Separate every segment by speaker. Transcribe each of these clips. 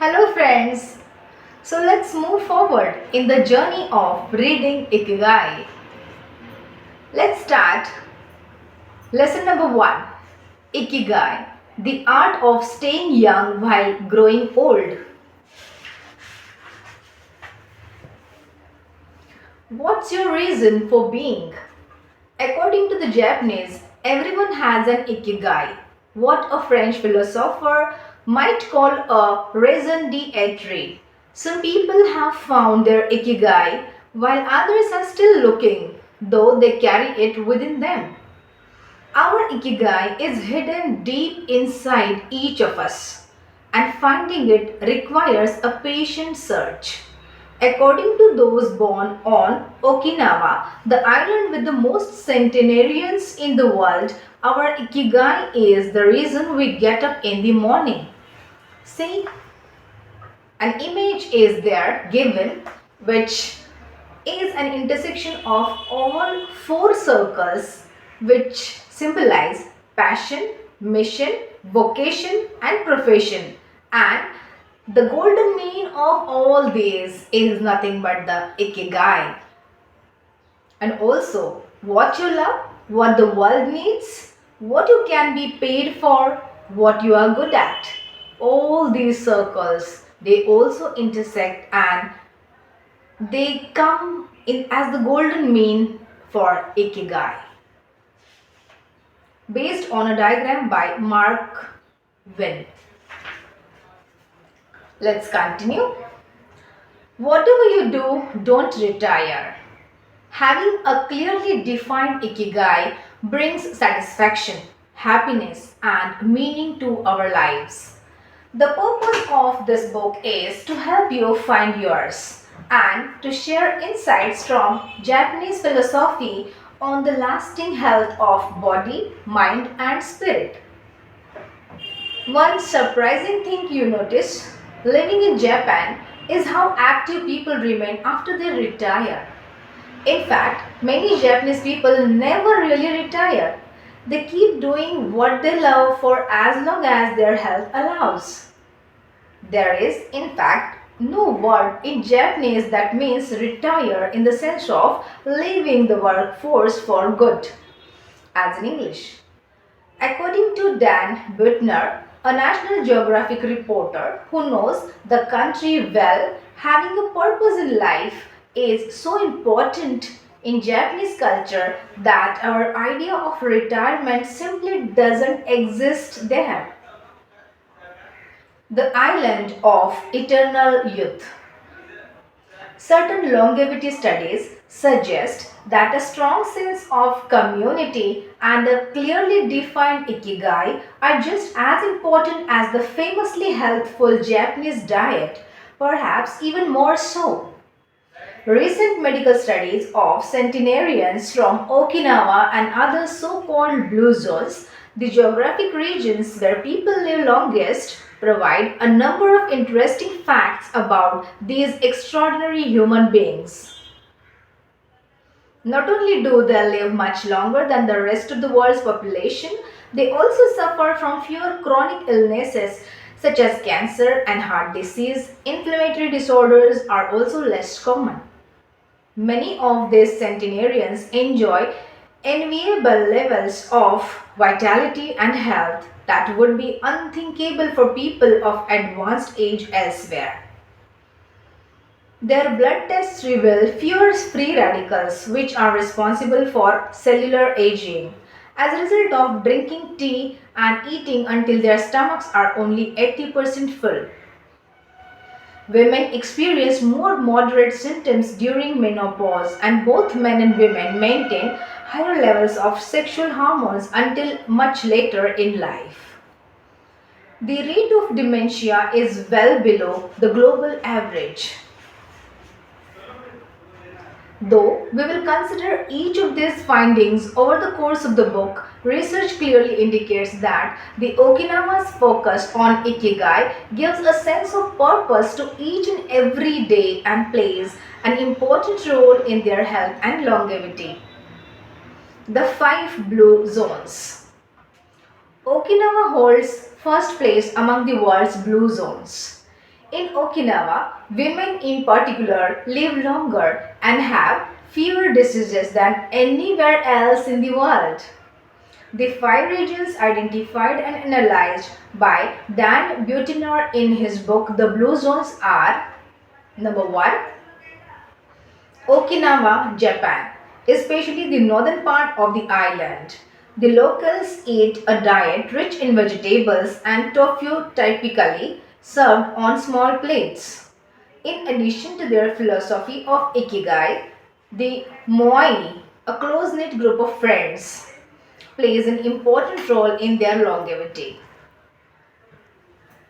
Speaker 1: Hello friends. So let's move forward in the journey of reading Ikigai. Let's start lesson number 1. Ikigai, the art of staying young while growing old. What's your reason for being? According to the Japanese, everyone has an Ikigai, what a French philosopher might call a raison d'etre. Some people have found their Ikigai while others are still looking, though they carry it within them. Our Ikigai is hidden deep inside each of us, and finding it requires a patient search. According to those born on Okinawa, the island with the most centenarians in the world, our Ikigai is the reason we get up in the morning. See, an image is there given which is an intersection of all four circles which symbolize passion, mission, vocation and profession, and the golden mean of all these is nothing but the Ikigai. And also, what you love, what the world needs, what you can be paid for, what you are good at. All these circles, they also intersect and they come in as the golden mean for Ikigai. Based on a diagram by Mark Wynne. Let's continue. Whatever you do, don't retire. Having a clearly defined Ikigai brings satisfaction, happiness, and meaning to our lives. The purpose of this book is to help you find yours and to share insights from Japanese philosophy on the lasting health of body, mind, and spirit. One surprising thing you notice living in Japan is how active people remain after they retire. In fact, many Japanese people never really retire. They keep doing what they love for as long as their health allows. There is, in fact, no word in Japanese that means retire in the sense of leaving the workforce for good, as in English. According to Dan Buettner, a National Geographic reporter who knows the country well, having a purpose in life is so important in Japanese culture that our idea of retirement simply doesn't exist there. The island of eternal youth. Certain longevity studies suggest that a strong sense of community and a clearly defined ikigai are just as important as the famously healthful Japanese diet, perhaps even more so. Recent medical studies of centenarians from Okinawa and other so called blue zones, the geographic regions where people live longest, provide a number of interesting facts about these extraordinary human beings. Not only do they live much longer than the rest of the world's population, they also suffer from fewer chronic illnesses such as cancer and heart disease. Inflammatory disorders are also less common. Many of these centenarians enjoy enviable levels of vitality and health that would be unthinkable for people of advanced age elsewhere. Their blood tests reveal fewer free radicals, which are responsible for cellular aging, as a result of drinking tea and eating until their stomachs are only 80% full. Women experience more moderate symptoms during menopause, and both men and women maintain higher levels of sexual hormones until much later in life. The rate of dementia is well below the global average. Though we will consider each of these findings over the course of the book, research clearly indicates that the Okinawa's focus on Ikigai gives a sense of purpose to each and every day and plays an important role in their health and longevity. The 5 blue zones. Okinawa holds first place among the world's blue zones. In Okinawa, women in particular live longer and have fewer diseases than anywhere else in the world. The five regions identified and analyzed by Dan Buettner in his book The Blue Zones are: number 1, Okinawa, Japan, especially the northern part of the island. The locals eat a diet rich in vegetables and tofu, typically served on small plates. In addition to their philosophy of Ikigai, the Moai, a close knit group of friends, plays an important role in their longevity.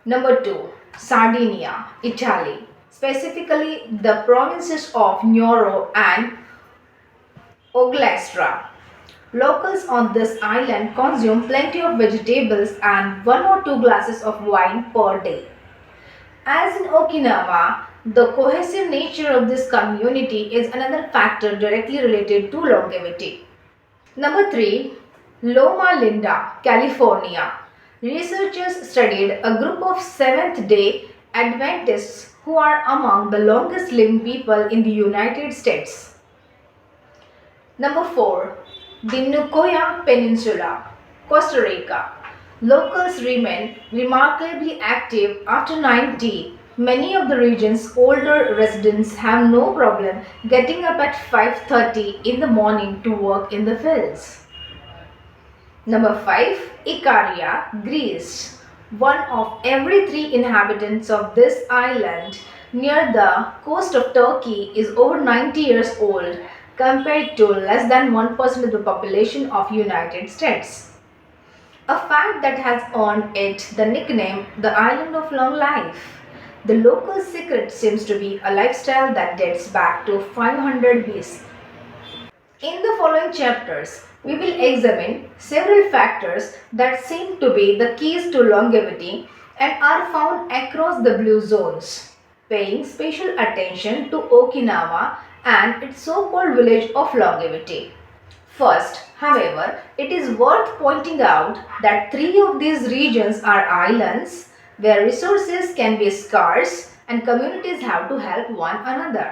Speaker 1: Number 2, Sardinia, Italy, specifically the provinces of Nuoro and Oglastra. Locals on this island consume plenty of vegetables and 1 or 2 glasses of wine per day. As in Okinawa, the cohesive nature of this community is another factor directly related to longevity. Number 3, Loma Linda, California. Researchers studied a group of Seventh day Adventists who are among the longest living people in the United States. Number 4, the Nicoya Peninsula, Costa Rica. Locals remain remarkably active after 90. Many of the region's older residents have no problem getting up at 5:30 in the morning to work in the fields. Number 5, Ikaria, Greece. One of every 3 inhabitants of this island near the coast of Turkey is over 90 years old compared to less than 1% of the population of United States. A fact that has earned it the nickname the Island of Long Life. The local secret seems to be a lifestyle that dates back to 500 BC. In the following chapters, we will examine several factors that seem to be the keys to longevity and are found across the blue zones, paying special attention to Okinawa and its so-called village of longevity. First, however, it is worth pointing out that 3 of these regions are islands where resources can be scarce and communities have to help one another.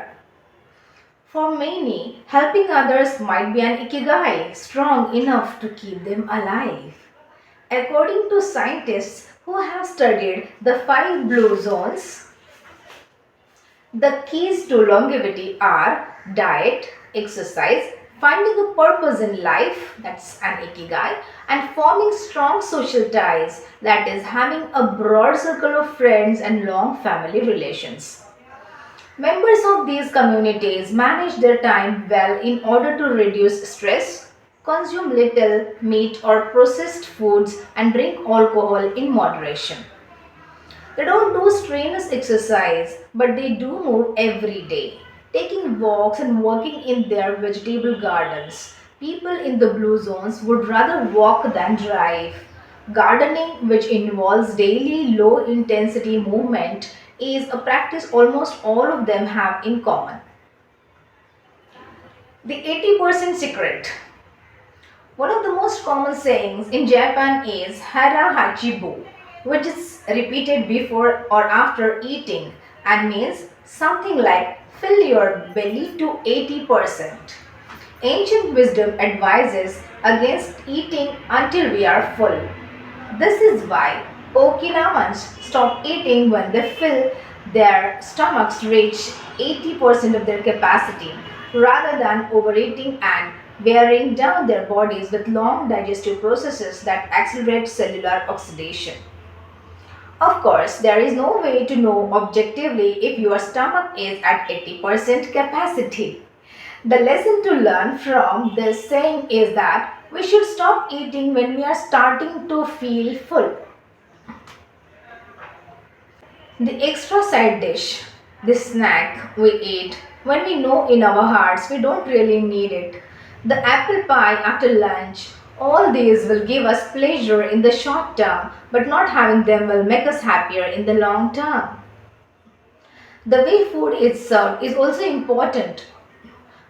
Speaker 1: For many, helping others might be an ikigai strong enough to keep them alive. According to scientists who have studied the 5 blue zones, the keys to longevity are diet, exercise, finding a purpose in life, that's an ikigai, and forming strong social ties, that is, having a broad circle of friends and long family relations. Members of these communities manage their time well in order to reduce stress, consume little meat or processed foods, and drink alcohol in moderation. They don't do strenuous exercise, but they do move every day, taking walks and working in their vegetable gardens. People in the blue zones would rather walk than drive. Gardening, which involves daily low intensity movement, is a practice almost all of them have in common. The 80% secret. One of the most common sayings in Japan is hara hachibu, which is repeated before or after eating and means something like fill your belly to 80%. Ancient wisdom advises against eating until we are full. This is why Okinawans stop eating when they feel their stomachs reach 80% of their capacity rather than overeating and wearing down their bodies with long digestive processes that accelerate cellular oxidation. Of course, there is no way to know objectively if your stomach is at 80% capacity. The lesson to learn from this saying is that we should stop eating when we are starting to feel full. The extra side dish, the snack we eat when we know in our hearts we don't really need it. The apple pie after lunch, all these will give us pleasure in the short term, but not having them will make us happier in the long term. The way food is served is also important.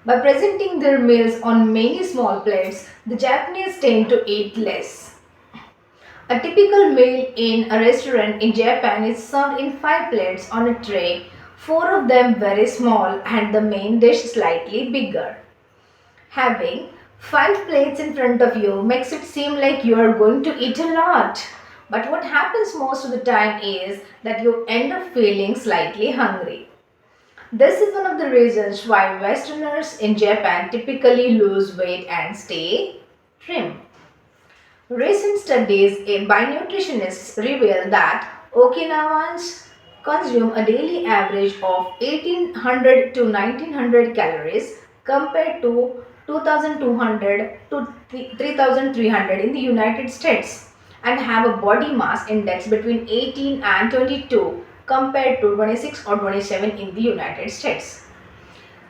Speaker 1: By presenting their meals on many small plates, the Japanese tend to eat less. A typical meal in a restaurant in Japan is served in 5 plates on a tray, 4 of them very small and the main dish slightly bigger. Having 5 plates in front of you makes it seem like you are going to eat a lot. But what happens most of the time is that you end up feeling slightly hungry. This is one of the reasons why Westerners in Japan typically lose weight and stay trim. Recent studies by nutritionists reveal that Okinawans consume a daily average of 1800 to 1900 calories compared to 2200 to 3300 in the United States and have a body mass index between 18 and 22 compared to 26 or 27 in the United States.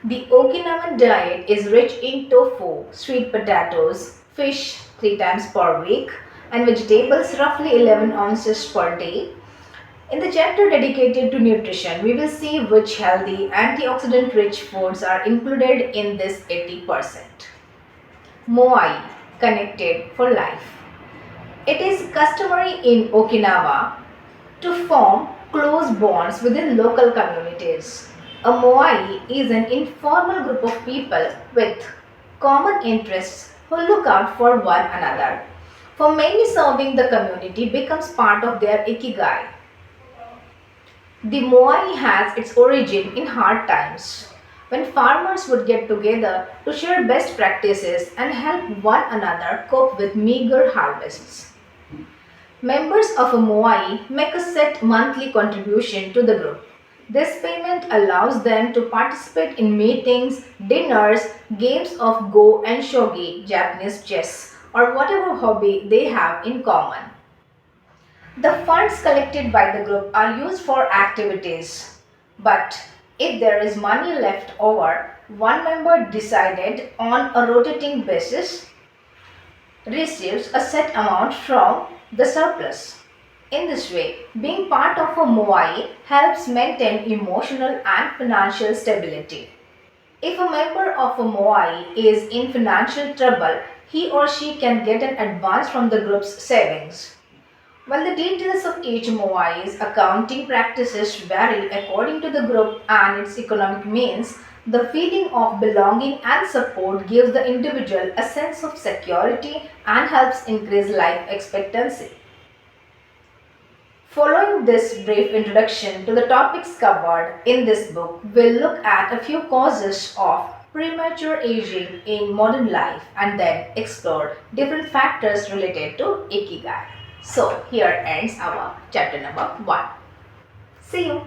Speaker 1: The Okinawan diet is rich in tofu, sweet potatoes, fish 3 times per week, and vegetables roughly 11 ounces per day. In the chapter dedicated to nutrition, we will see which healthy, antioxidant rich foods are included in this 80%. Moai, connected for life. It is customary in Okinawa to form close bonds within local communities. A Moai is an informal group of people with common interests who look out for one another. For many, serving the community becomes part of their Ikigai. The Moai has its origin in hard times, when farmers would get together to share best practices and help one another cope with meager harvests. Members of a Moai make a set monthly contribution to the group. This payment allows them to participate in meetings, dinners, games of Go and Shogi, Japanese chess, or whatever hobby they have in common. The funds collected by the group are used for activities, but if there is money left over, one member decided on a rotating basis receives a set amount from the surplus. In this way, being part of a Moai helps maintain emotional and financial stability. If a member of a Moai is in financial trouble, he or she can get an advance from the group's savings. While the details of each Moai's accounting practices vary according to the group and its economic means, the feeling of belonging and support gives the individual a sense of security and helps increase life expectancy. Following this brief introduction to the topics covered in this book, we'll look at a few causes of premature aging in modern life and then explore different factors related to Ikigai. So, here ends our chapter number 1. See you.